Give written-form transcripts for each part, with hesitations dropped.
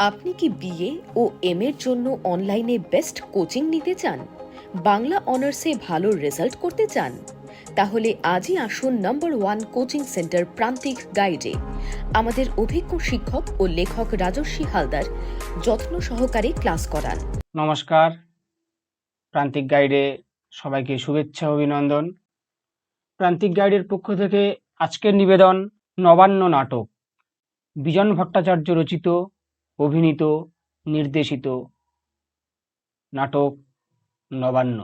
আপনি কি বিএ ও এম এর জন্য অনলাইনে বেস্ট কোচিং নিতে চান? বাংলা অনার্সে ভালো রেজাল্ট করতে চান? তাহলে আজই আসুন নম্বর 1 কোচিং সেন্টার প্রান্তিক গাইডে। আমাদের অভিজ্ঞ শিক্ষক ও লেখক রাজস্বী হালদার যত্ন সহকারে ক্লাস করান। নমস্কার, প্রান্তিক গাইডে সবাইকে শুভেচ্ছা অভিনন্দন। প্রান্তিক গাইডের পক্ষ থেকে আজকের নিবেদন নবান্ন নাটক, বিজন ভট্টাচার্য রচিত, অভিনীত, নির্দেশিত নাটক নবান্ন।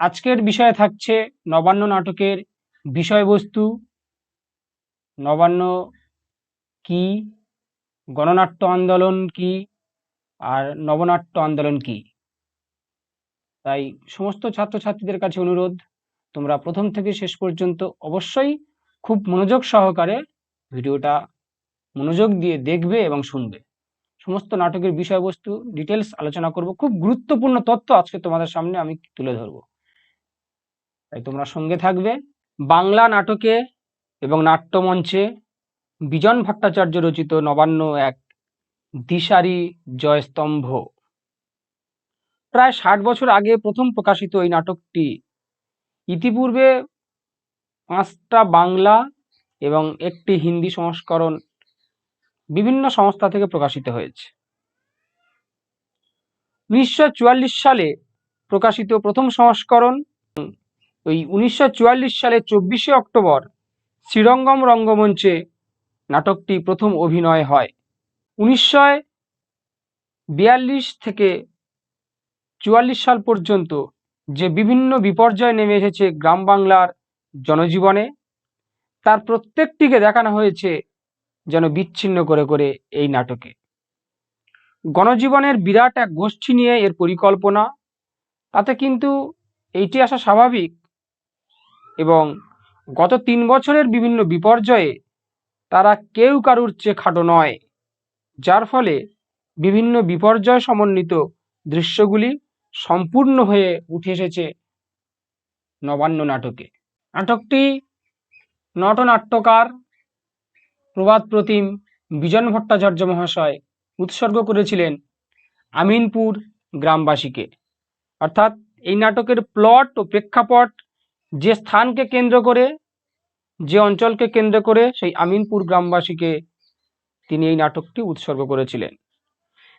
আজকের বিষয়ে থাকছে নবান্ন নাটকের বিষয়বস্তু, নবান্ন কি, গণনাট্য আন্দোলন কি, আর নবনাট্য আন্দোলন কি। তাই সমস্ত ছাত্রছাত্রীদের কাছে অনুরোধ, তোমরা প্রথম থেকে শেষ পর্যন্ত অবশ্যই খুব মনোযোগ সহকারে ভিডিওটা মনোযোগ দিয়ে দেখবে এবং শুনবে। সমস্ত নাটকের বিষয়বস্তু ডিটেলস আলোচনা করব, খুব গুরুত্বপূর্ণ তথ্য আজকে তোমাদের সামনে আমি তুলে ধরব, তাই তোমরা সঙ্গে থাকবে। বাংলা নাটকে এবং নাট্যমঞ্চে বিজন ভট্টাচার্য রচিত নবান্ন এক দিশারি জয়স্তম্ভ। প্রায় 60 বছর আগে প্রথম প্রকাশিত এই নাটকটি ইতিপূর্বে 5টা বাংলা এবং একটি হিন্দি সংস্করণ বিভিন্ন সংস্থা থেকে প্রকাশিত হয়েছে। 1944 সালে প্রকাশিত প্রথম সংস্করণ, ওই 1944 সালে 24শে অক্টোবর শ্রীরঙ্গম রঙ্গমঞ্চে নাটকটি প্রথম অভিনয় হয়। 1942 থেকে 44 সাল পর্যন্ত যে বিভিন্ন বিপর্যয় নেমে এসেছে গ্রাম বাংলার জনজীবনে, তার প্রত্যেকটিকে দেখানো হয়েছে যেন বিচ্ছিন্ন করে করে এই নাটকে। গণজীবনের বিরাট এক গোষ্ঠী নিয়ে এর পরিকল্পনা, তাতে কিন্তু এইটি আসা স্বাভাবিক, এবং গত 3 বছরের বিভিন্ন বিপর্যয়ে তারা কেউ কারুর চেয়ে খাটো নয়, যার ফলে বিভিন্ন বিপর্যয় সমন্বিত দৃশ্যগুলি সম্পূর্ণ হয়ে উঠে এসেছে নবান্ন নাটকে। নাটকটি নটনাট্যকার প্রবাদ প্রতিম বিজন ভট্টাচার্য মহাশয় উৎসর্গ করেছিলেন আমিনপুর গ্রামবাসীকে। অর্থাৎ এই নাটকের প্লট ও প্রেক্ষাপট যে স্থানকে কেন্দ্র করে, যে অঞ্চলকে কেন্দ্র করে, সেই আমিনপুর গ্রামবাসীকে তিনি এই নাটকটি উৎসর্গ করেছিলেন।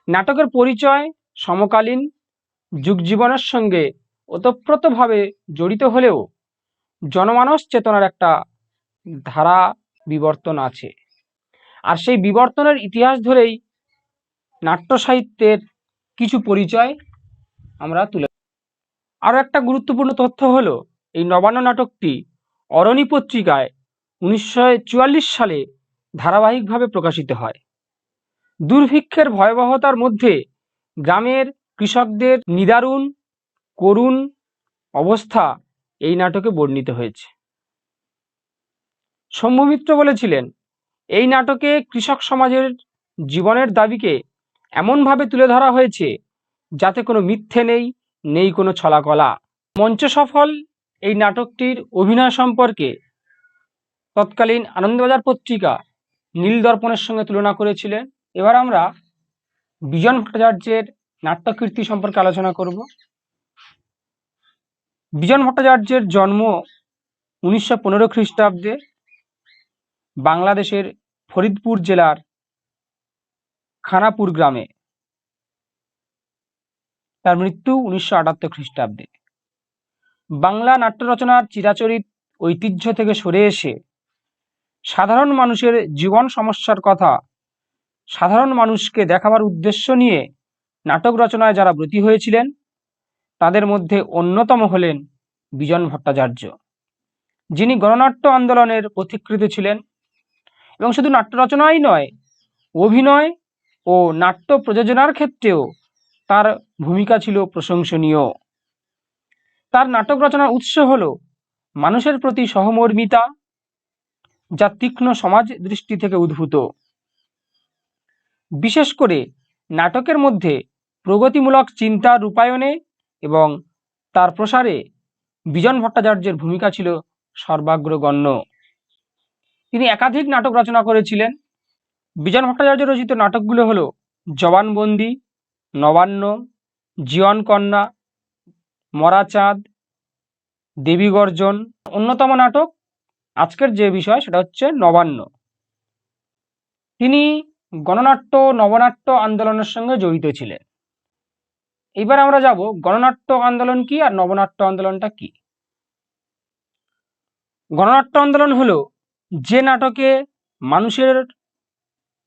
নাটকের পরিচয় সমকালীন যুগজীবনের সঙ্গে ওতপ্রোতভাবে জড়িত হলেও জনমানস চেতনার একটা ধারা বিবর্তন আছে, আর সেই বিবর্তনের ইতিহাস ধরেই নাট্য সাহিত্যের কিছু পরিচয় আমরা তুলে। আরও একটা গুরুত্বপূর্ণ তথ্য হলো, এই নবান্ন নাটকটি অরণি পত্রিকায় 1944 সালে ধারাবাহিকভাবে প্রকাশিত হয়। দুর্ভিক্ষের ভয়াবহতার মধ্যে গ্রামের কৃষকদের নিদারুণ করুণ অবস্থা এই নাটকে বর্ণিত হয়েছে। শম্ভু বলেছিলেন, এই নাটকে কৃষক সমাজের জীবনের দাবিকে এমনভাবে তুলে ধরা হয়েছে যাতে কোনো মিথ্যে নেই, নেই কোনো ছলাকলা। মঞ্চ সফল এই নাটকটির অভিনয় সম্পর্কে তৎকালীন আনন্দবাজার পত্রিকা নীলদর্পণের সঙ্গে তুলনা করেছিলেন। এবার আমরা বিজন ভট্টাচার্যের নাট্যকীর্তি সম্পর্কে আলোচনা করব। বিজন ভট্টাচার্যের জন্ম 1915 খ্রিস্টাব্দে বাংলাদেশের ফরিদপুর জেলার খানাপুর গ্রামে। তার মৃত্যু 1978 খ্রিস্টাব্দে। বাংলা নাট্য রচনার চিরাচরিত ঐতিহ্য থেকে সরে এসে সাধারণ মানুষের জীবন সমস্যার কথা সাধারণ মানুষকে দেখাবার উদ্দেশ্য নিয়ে নাটক রচনায় যারা ব্রতী হয়েছিলেন, তাদের মধ্যে অন্যতম হলেন বিজন ভট্টাচার্য, যিনি গণনাট্য আন্দোলনের পথিকৃৎ ছিলেন, এবং শুধু নাট্য রচনাই নয়, অভিনয় ও নাট্য প্রযোজনার ক্ষেত্রেও তার ভূমিকা ছিল প্রশংসনীয়। তার নাটক রচনার উৎস হল মানুষের প্রতি সহমর্মিতা, যা তীক্ষ্ণ সমাজ দৃষ্টি থেকে উদ্ভূত। বিশেষ করে নাটকের মধ্যে প্রগতিমূলক চিন্তা রূপায়ণে এবং তার প্রসারে বিজন ভট্টাচার্যের ভূমিকা ছিল সর্বাগ্রগণ্য। তিনি একাধিক নাটক রচনা করেছিলেন, বিজন ভট্টাচার্য রচিত নাটকগুলো হলো জবানবন্দি, নবান্ন, জীবন কন্যা, মরা চাঁদ, দেবী গর্জন। অন্যতম নাটক আজকের যে বিষয় সেটা হচ্ছে নবান্ন। তিনি গণনাট্য নবনাট্য আন্দোলনের সঙ্গে জড়িত ছিলেন। এবার আমরা যাব গণনাট্য আন্দোলন কি আর নবনাট্য আন্দোলনটা কি। গণনাট্য আন্দোলন হলো যে নাটকে মানুষের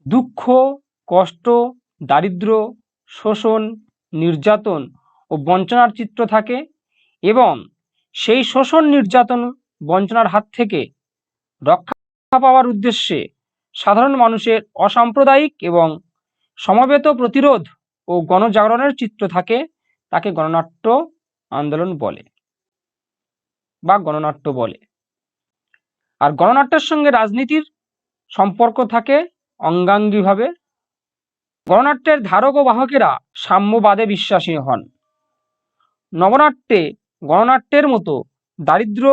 দুঃখ, কষ্ট, দারিদ্র্য, শোষণ, নির্যাতন ও বঞ্চনার চিত্র থাকে এবং সেই শোষণ, নির্যাতন, বঞ্চনার হাত থেকে রক্ষা পাওয়ার উদ্দেশ্যে সাধারণ মানুষের অসাম্প্রদায়িক এবং সমবেত প্রতিরোধ ও গণজাগরণের চিত্র থাকে, তাকে গণনাট্য আন্দোলন বলে বা গণনাট্য বলে। আর গণনাট্যের সঙ্গে রাজনীতির সম্পর্ক থাকে অঙ্গাঙ্গিভাবে। গণনাট্যের ধারক ও বাহকেরা সাম্যবাদে বিশ্বাসী হন। নবনাট্যে গণনাট্যের মতো দারিদ্র,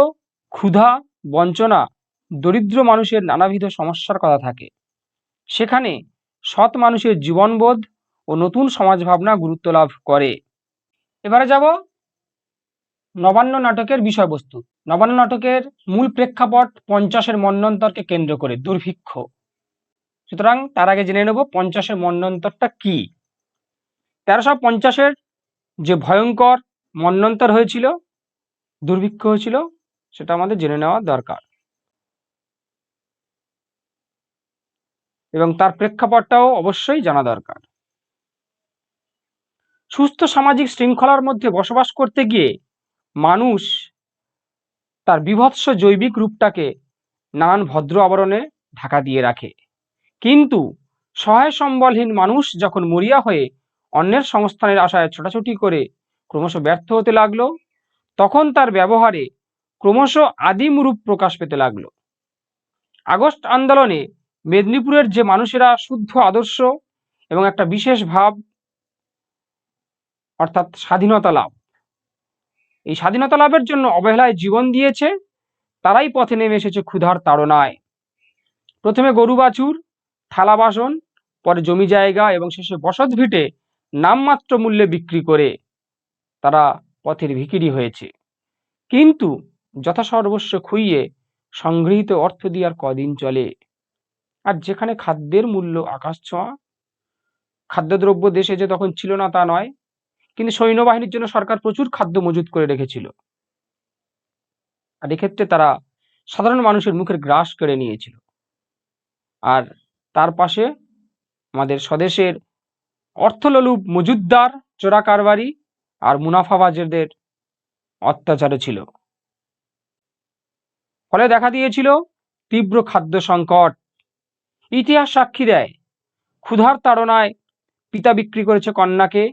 ক্ষুধা, বঞ্চনা, দরিদ্র মানুষের নানাবিধ সমস্যার কথা থাকে। সেখানে সৎ মানুষের জীবনবোধ ও নতুন সমাজ ভাবনা গুরুত্ব লাভ করে। এবারে যাব নবান্ন নাটকের বিষয়বস্তু। নবান্ন নাটকের মূল প্রেক্ষাপট পঞ্চাশের মন্বন্তরকে কেন্দ্র করে, দুর্ভিক্ষ। সুতরাং তার আগে জেনে নেব পঞ্চাশের মন্বন্তরটা কি। 1350-এর যে ভয়ঙ্কর মন্বন্তর হয়েছিল, দুর্ভিক্ষ হয়েছিল, সেটা আমাদের জেনে নেওয়া দরকার এবং তার প্রেক্ষাপটটাও অবশ্যই জানা দরকার। সুস্থ সামাজিক শৃঙ্খলার মধ্যে বসবাস করতে গিয়ে মানুষ তার বীভৎস জৈবিক রূপটাকে নানান ভদ্র আবরণে ঢাকা দিয়ে রাখে। কিন্তু সহায় সম্বলহীন মানুষ যখন মরিয়া হয়ে অন্যের সংস্থানের আশায় ছোটাছুটি করে ক্রমশ ব্যর্থ হতে লাগলো, তখন তার ব্যবহারে ক্রমশ আদিম রূপ প্রকাশ পেতে লাগলো। আগস্ট আন্দোলনে মেদিনীপুরের যে মানুষেরা শুদ্ধ আদর্শ এবং একটা বিশেষ ভাব, অর্থাৎ স্বাধীনতা লাভ, এই স্বাধীনতা লাভের জন্য অবহেলায় জীবন দিয়েছে, তারাই পথে নেমে এসেছে ক্ষুধার তাড়নায়। প্রথমে গরু বাছুর, থালা বাসন, পরে জমি জায়গা এবং শেষে বসত ভিটে নামমাত্র মূল্যে বিক্রি করে তারা পথের ভিখিরি হয়েছে। কিন্তু যথাসর্বস্ব খুইয়ে সংগৃহীত অর্থ দিয়ে আর কদিন চলে। আর যেখানে খাদ্যের মূল্য আকাশ ছোঁয়া, খাদ্যদ্রব্য দেশে যে তখন ছিল না তা নয়, কিন্তু সৈন্যবাহিনীর জন্য সরকার প্রচুর খাদ্য মজুত করে রেখেছিল। আর এক্ষেত্রে তারা সাধারণ মানুষের মুখের গ্রাস কেড়ে নিয়েছিল। আর তার পাশে আমাদের স্বদেশের অর্থলোলুপ মজুদ্দার, চোরা কারবারি আর মুনাফাবাজদের অত্যাচারও ছিল। ফলে দেখা দিয়েছিল তীব্র খাদ্য সংকট। ইতিহাস সাক্ষী দেয়, ক্ষুধার তাড়নায় পিতা বিক্রি করেছে কন্যাকে,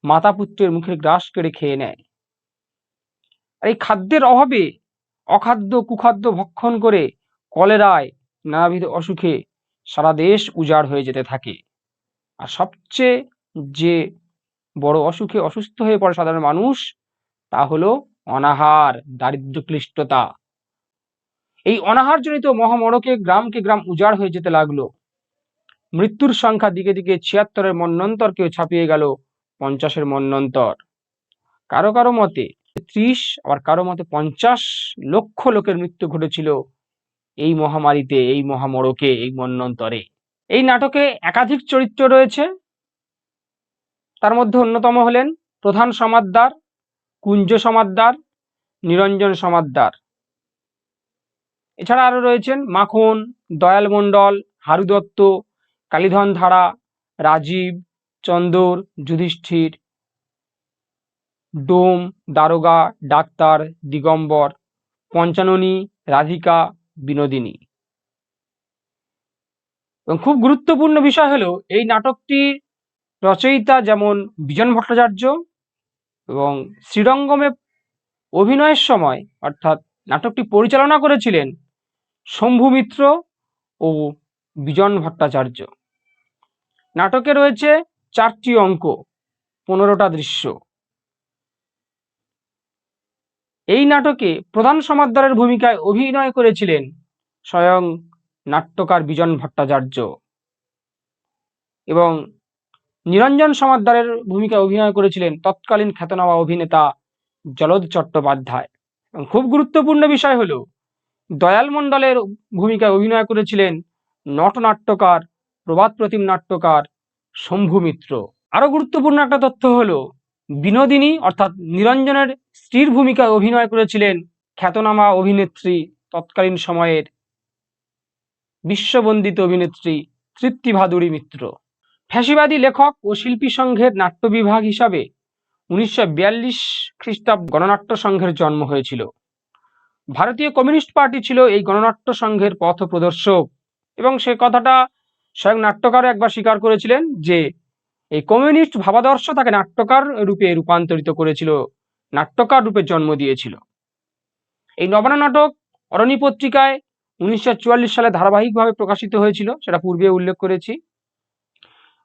মাতা পুত্রের মুখের গ্রাস কেড়ে খেয়ে নেয়। আর এই খাদ্যের অভাবে অখাদ্য কুখাদ্য ভক্ষণ করে কলেরায়, নানাবিধ অসুখে সারা দেশ উজাড় হয়ে যেতে থাকে। আর সবচেয়ে যে বড় অসুখে অসুস্থ হয়ে পড়ে সাধারণ মানুষ, তা হলো অনাহার, দারিদ্র্য, ক্লিষ্টতা। এই অনাহারজনিত মহামড়কে গ্রামকে গ্রাম উজাড় হয়ে যেতে লাগলো। মৃত্যুর সংখ্যা দিকে দিকে 76-এর মন্বন্তরকেও ছাপিয়ে গেল 50-এর মন্বন্তর। কারো কারো মতে 30, আবার কারো মতে 50 লক্ষ লোকের মৃত্যু ঘটেছিল এই মহামারীতে, এই মহামড়কে, এই মন্বন্তরে। এই নাটকে একাধিক চরিত্র রয়েছে। তার মধ্যে অন্যতম হলেন প্রধান সমাদ্দার, কুঞ্জ সমাদ্দার, নিরঞ্জন সমাদ্দার। এছাড়া আরো রয়েছেন মাখন, দয়াল মণ্ডল, হারু দত্ত, কালীধন ধারা, রাজীব, চন্দর, যুধিষ্ঠির, ডোম, দারোগা, ডাক্তার, দিগম্বর, পঞ্চাননী, রাধিকা, বিনোদিনী। এবং খুব গুরুত্বপূর্ণ বিষয় হলো এই নাটকটির রচয়িতা যেমন বিজন ভট্টাচার্য, এবং শ্রীরঙ্গমে অভিনয়ের সময় অর্থাৎ নাটকটি পরিচালনা করেছিলেন শম্ভু মিত্র ও বিজন ভট্টাচার্য। নাটকে রয়েছে 4টি অঙ্ক, 15টা দৃশ্য। এই নাটকে প্রধান সমাদ্দারের ভূমিকায় অভিনয় করেছিলেন স্বয়ং নাট্যকার বিজন ভট্টাচার্য। এবং নিরঞ্জন সমাদ্দারের ভূমিকায় অভিনয় করেছিলেন তৎকালীন খ্যাতনামা অভিনেতা জলদ চট্টোপাধ্যায়। এবং খুব গুরুত্বপূর্ণ বিষয় হলো দয়াল মণ্ডলের ভূমিকায় অভিনয় করেছিলেন নটনাট্যকার প্রবাদ প্রতিম নাট্যকার শম্ভু মিত্র। আরো গুরুত্বপূর্ণ একটা তথ্য হলো বিনোদিনী অর্থাৎ নিরঞ্জনের স্ত্রীর ভূমিকায় অভিনয় করেছিলেন খ্যাতনামা অভিনেত্রী তৎকালীন সময়ের বিশ্ববন্দিত অভিনেত্রী তৃপ্তি ভাদুড়ী মিত্র। ফ্যাসিবাদী লেখক ও শিল্পী সংঘের নাট্য বিভাগ হিসাবে 1942 খ্রিস্টাব্দ গণনাট্য সংঘের জন্ম হয়েছিল। ভারতীয় কমিউনিস্ট পার্টি ছিল এই গণনাট্য সংঘের পথ প্রদর্শক এবং সে কথাটা স্বয়ং নাট্যকারও একবার স্বীকার করেছিলেন যে এই কমিউনিস্ট ভাবাদর্শ তাকে নাট্যকার রূপে রূপান্তরিত করেছিল, নাট্যকার রূপে জন্ম দিয়েছিল। এই নবান্ন নাটক অরণি পত্রিকায় 1944 সালে ধারাবাহিকভাবে প্রকাশিত হয়েছিল, সেটা পূর্বে উল্লেখ করেছি।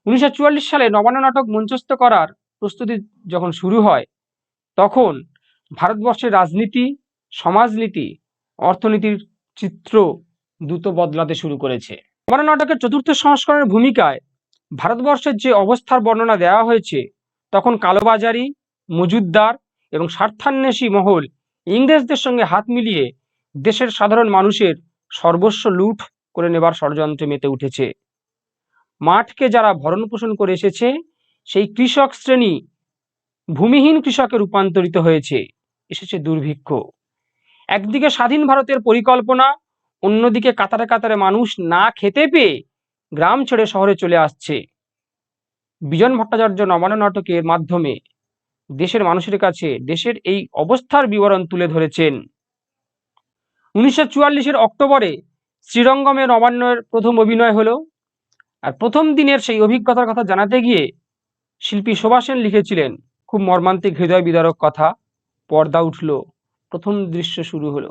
1944 সালে নবান্ন নাটক মঞ্চস্থ করার প্রস্তুতি যখন শুরু হয় তখন ভারতবর্ষের রাজনীতি, সমাজনীতি, অর্থনীতির চিত্র দ্রুত বদলাতে শুরু করেছে। নবান্ন নাটকের চতুর্থ সংস্করণের ভূমিকায় ভারতবর্ষের যে অবস্থার বর্ণনা দেওয়া হয়েছে তখন কালোবাজারি, মজুতদার এবং স্বার্থান্বেষী মহল ইংরেজদের সঙ্গে হাত মিলিয়ে দেশের সাধারণ মানুষের সর্বস্ব লুট করে নেবার ষড়যন্ত্রে মেতে উঠেছে। মাঠকে যারা ভরণ পোষণ করে এসেছে সেই কৃষক শ্রেণী ভূমিহীন কৃষকে রূপান্তরিত হয়েছে, এসেছে দুর্ভিক্ষ। একদিকে স্বাধীন ভারতের পরিকল্পনা, অন্যদিকে কাতারে কাতারে মানুষ না খেতে পেয়ে গ্রাম ছেড়ে শহরে চলে আসছে। বিজন ভট্টাচার্য নবান্ন নাটকের মাধ্যমে দেশের মানুষের কাছে দেশের এই অবস্থার বিবরণ তুলে ধরেছেন। 1944 অক্টোবরে শ্রীরঙ্গমে নবান্নের প্রথম অভিনয় হলো। আর প্রথম দিনের সেই অভিজ্ঞতার কথা জানাতে গিয়ে শিল্পী শোভা সেন লিখেছিলেন খুব মর্মান্তিক হৃদয় বিদারক কথা। পর্দা উঠল, প্রথম দৃশ্য শুরু হলো।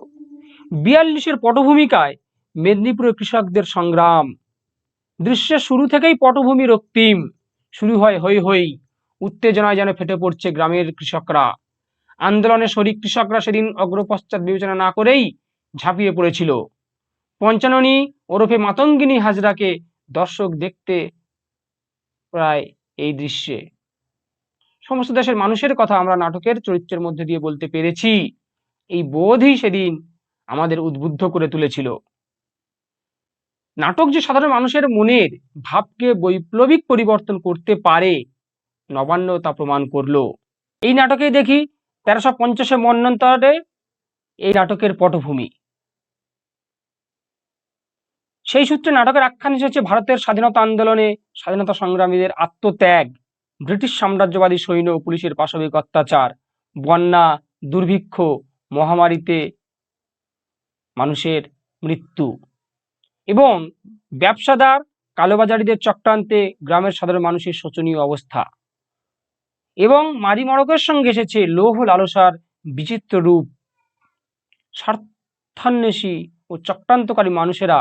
42 পটভূমিকায় মেদিনীপুরের কৃষকদের সংগ্রাম। দৃশ্যের শুরু থেকেই পটভূমি রক্তিম, শুরু হয় হৈ হৈ, উত্তেজনায় যেন ফেটে পড়ছে গ্রামের কৃষকরা। আন্দোলনে শরিক কৃষকরা সেদিন অগ্রপশ্চাৎ বিবেচনা না করেই ঝাঁপিয়ে পড়েছিল। পঞ্চাননী ওরফে মাতঙ্গিনী হাজরাকে দর্শক দেখতে প্রায় এই দৃশ্যে। সমস্ত দেশের মানুষের কথা আমরা নাটকের চরিত্রের মধ্যে দিয়ে বলতে পেরেছি, এই বোধই সেদিন আমাদের উদ্বুদ্ধ করে তুলেছিল। নাটক যে সাধারণ মানুষের মনের ভাবকে বৈপ্লবিক পরিবর্তন করতে পারে, নবান্ন তা প্রমাণ করলো। এই নাটকে দেখি 1350 মন্বন্তরে এই নাটকের পটভূমি। সেই সূত্রে নাটকের আখ্যান এসেছে ভারতের স্বাধীনতা আন্দোলনে স্বাধীনতা সংগ্রামীদের আত্মত্যাগ, ব্রিটিশ সাম্রাজ্যবাদী সৈন্য ও পুলিশের পাশবিক অত্যাচার, বন্যা, দুর্ভিক্ষ, মহামারীতে মানুষের মৃত্যু এবং ব্যবসাদার কালোবাজারিদের চক্রান্তে গ্রামের সাধারণ মানুষের শোচনীয় অবস্থা। এবং মারি মড়কের সঙ্গে এসেছে লোভ লালসার বিচিত্র রূপ। স্বার্থান্বেষী ও চক্রান্তকারী মানুষেরা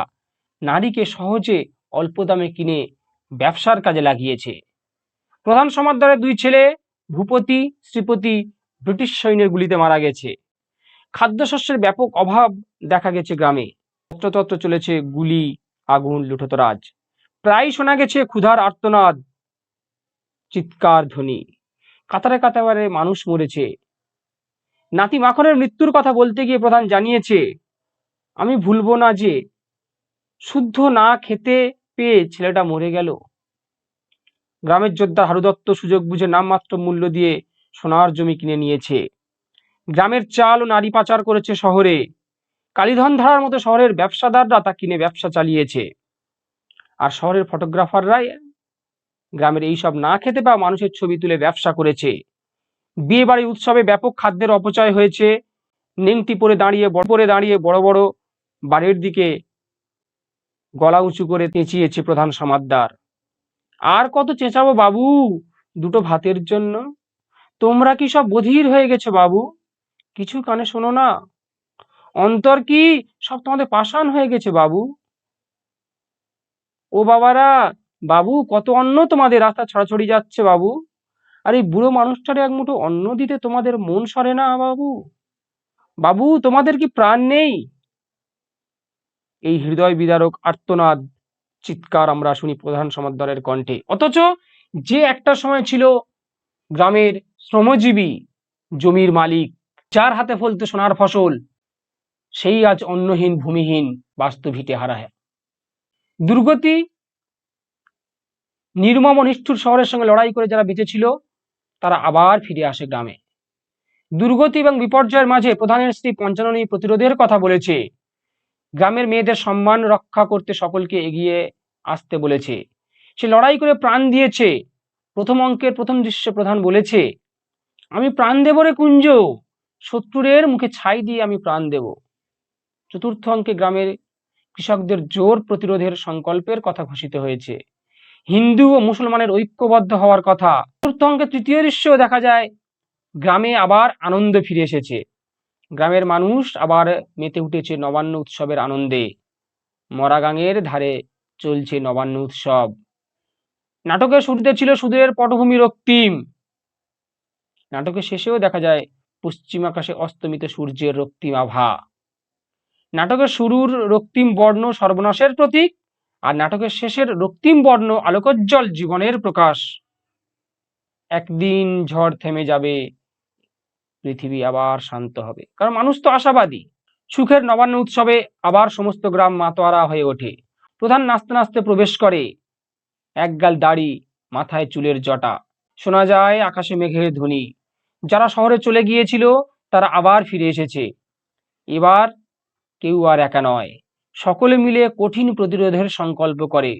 নারীকে সহজে অল্প দামে কিনে ব্যবসার কাজে লাগিয়েছে। প্রধান সমাদ্দারের 2 ছেলে ভূপতি, শ্রীপতি ব্রিটিশ সৈন্যের গুলিতে মারা গেছে। খাদ্যশস্যের ব্যাপক অভাব দেখা গেছে গ্রামে। তত্রতত্র চলেছে গুলি, আগুন, লুঠতরাজ। প্রায় শোনা গেছে ক্ষুধার আর্তনাদ, চিৎকার ধ্বনি। কাতারে কাতারে মানুষ মরেছে। নাতি মাখনের মৃত্যুর কথা বলতে গিয়ে প্রধান জানিয়েছে, আমি ভুলবো না যে শুদ্ধ না খেতে পেয়ে ছেলেটা মরে গেল। গ্রামের যোদ্ধা হারু দত্ত সুযোগ বুঝে নামমাত্র মূল্য দিয়ে সোনার জমি কিনে নিয়েছে। গ্রামের চাল ও নারী পাচার করেছে শহরে। কালীধন ধারার মতো শহরের ব্যবসাদাররা তা কিনে ব্যবসা চালিয়েছে। আর শহরের ফটোগ্রাফাররাই গ্রামের এইসব না খেতে পাওয়া মানুষের ছবি তুলে ব্যবসা করেছে। বিয়ে বাড়ি উৎসবে ব্যাপক খাদ্যের অপচয় হয়েছে। নেংটি পরে দাঁড়িয়ে বড় বড় বাড়ির দিকে গলা উঁচু করে চেঁচিয়েছে প্রধান সমাদ্দার, আর কত চেঁচাবো বাবু, 2টো ভাতের জন্য? তোমরা কি সব বধির হয়ে গেছো বাবু? কিছু কানে শোনো না? অন্তর কি সব তোমাদের পাষাণ হয়ে গেছে বাবু? ও বাবারা, বাবু কত অন্ন তোমাদের রাস্তা ছড়াছড়ি যাচ্ছে বাবু। আর এই বুড়ো মানুষটারে এক মুঠো অন্ন দিতে তোমাদের মন সরে না বাবু? বাবু তোমাদের কি প্রাণ নেই? এই হৃদয় বিদারক আর্তনাদ চিৎকার আমরা শুনি প্রধান সমদ্দরের কণ্ঠে। অথচ যে একটা সময় ছিল গ্রামের শ্রমজীবী জমির মালিক, যার হাতে ফলতো সোনার ফসল, সেই আজ অন্নহীন ভূমিহীন বাস্তভিটে হারা। দুর্গতি নির্মম ও নিষ্ঠুর শহরের সঙ্গে লড়াই করে যারা বেঁচেছিল তারা আবার ফিরে আসে গ্রামে। দুর্গতি এবং বিপর্যয়ের মাঝে প্রধানের স্ত্রী পঞ্চাননী প্রতিরোধের কথা বলেছে। গ্রামের মেয়েদের সম্মান রক্ষা করতে সকলকে এগিয়ে আসতে বলেছে। সে লড়াই করে প্রাণ দিয়েছে। প্রথম অঙ্কের প্রথম দৃশ্যে প্রধান বলেছে, আমি প্রাণ দেব রে কুঞ্জ, শত্রুরের মুখে ছাই দিয়ে আমি প্রাণ দেব। চতুর্থ অঙ্কে গ্রামের কৃষকদের জোর প্রতিরোধের সংকল্পের কথা ঘোষিত হয়েছে। হিন্দু ও মুসলমানের ঐক্যবদ্ধ হওয়ার কথা। চতুর্থ অঙ্কে তৃতীয় দৃশ্যেও দেখা যায় গ্রামে আবার আনন্দ ফিরে এসেছে। গ্রামের মানুষ আবার মেতে উঠেছে নবান্ন উৎসবের আনন্দে। মরাগাঙের ধারে চলছে নবান্ন উৎসব। নাটকের শুরুতে ছিল সুদূরের পটভূমি রক্তিম। নাটকের শেষেও দেখা যায় পশ্চিম আকাশে অস্তমিত সূর্যের রক্তিম আভা। নাটকের শুরুর রক্তিম বর্ণ সর্বনাশের প্রতীক, আর নাটকের শেষের রক্তিম বর্ণ আলোকোজ্জ্বল জীবনের প্রকাশ। একদিন ঝড় থেমে যাবে, পৃথিবী আবার শান্ত হবে, কারণ মানুষ তো আশাবাদী। সুখের নবান্ন উৎসবে আবার সমস্ত গ্রাম মাতোয়ারা হয়ে ওঠে। প্রধান নাচতে নাচতে প্রবেশ করে, একগাল দাড়ি, মাথায় চুলের জটা, শোনা যায় আকাশে মেঘের ধ্বনি। যারা শহরে চলে গিয়েছিল তারা আবার ফিরে এসেছে। এবার কেউ আর একা নয়, সকলে মিলে কঠিন প্রতিরোধের সংকল্প করে।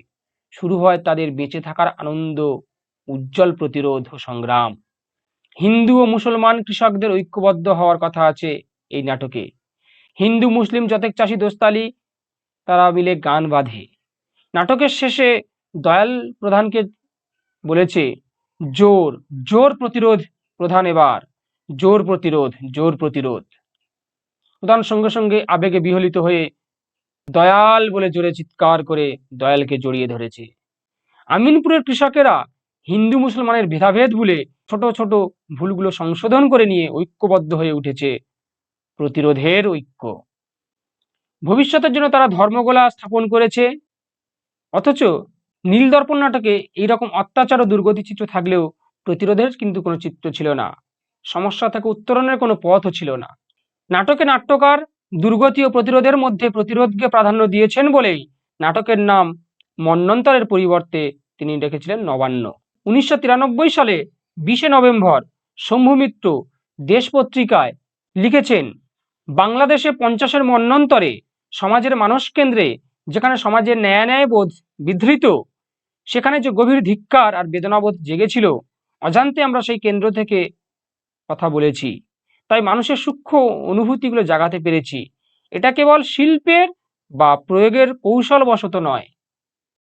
শুরু হয় তাদের বেঁচে থাকার আনন্দ, উজ্জ্বল প্রতিরোধ ও সংগ্রাম। হিন্দু ও মুসলমান কৃষকদের ঐক্যবদ্ধ হওয়ার কথা আছে এই নাটকে। হিন্দু মুসলিম যতেক চাষি দোস্তালি তারা মিলে গান বাঁধে। নাটকের শেষে দয়াল প্রধানকে বলেছে, জোর জোর প্রতিরোধ প্রধান, এবার জোর প্রতিরোধ, জোর প্রতিরোধ। প্রধান সঙ্গে সঙ্গে আবেগে বিহলিত হয়ে দয়াল বলে জোরে চিৎকার করে দয়ালকে জড়িয়ে ধরেছে। আমিনপুরের কৃষকেরা হিন্দু মুসলমানের ভেদাভেদ ভুলে ছোট ছোট ভুলগুলো সংশোধন করে নিয়ে ঐক্যবদ্ধ হয়ে উঠেছে। প্রতিরোধের ঐক্য। ভবিষ্যতের জন্য তারা ধর্মগোলা স্থাপন করেছে। অথচ নীলদর্পণ নাটকে এইরকম অত্যাচার ও দুর্গতি চিত্র থাকলেও প্রতিরোধের কিন্তু কোনো চিত্র ছিল না। সমস্যা থেকে উত্তরণের কোনো পথও ছিল না। নাটকে নাট্যকার দুর্গতি ও প্রতিরোধের মধ্যে প্রতিরোধকে প্রাধান্য দিয়েছেন বলেই নাটকের নাম মন্বন্তরের পরিবর্তে তিনি রেখেছিলেন নবান্ন। 1993 সালে 20 নভেম্বর শম্ভু মিত্র দেশ পত্রিকায় লিখেছেন, বাংলাদেশে 50-এর মন্বন্তরে সমাজের মানস কেন্দ্রে, যেখানে সমাজের ন্যায় বোধ বিধৃত, সেখানে যে গভীর ধিক্কার আর বেদনাবোধ জেগেছিল, অজান্তে আমরা সেই কেন্দ্র থেকে কথা বলেছি। তাই মানুষের সূক্ষ্ম অনুভূতিগুলো জাগাতে পেরেছি। এটা কেবল শিল্পের বা প্রয়োগের কৌশলবশত নয়,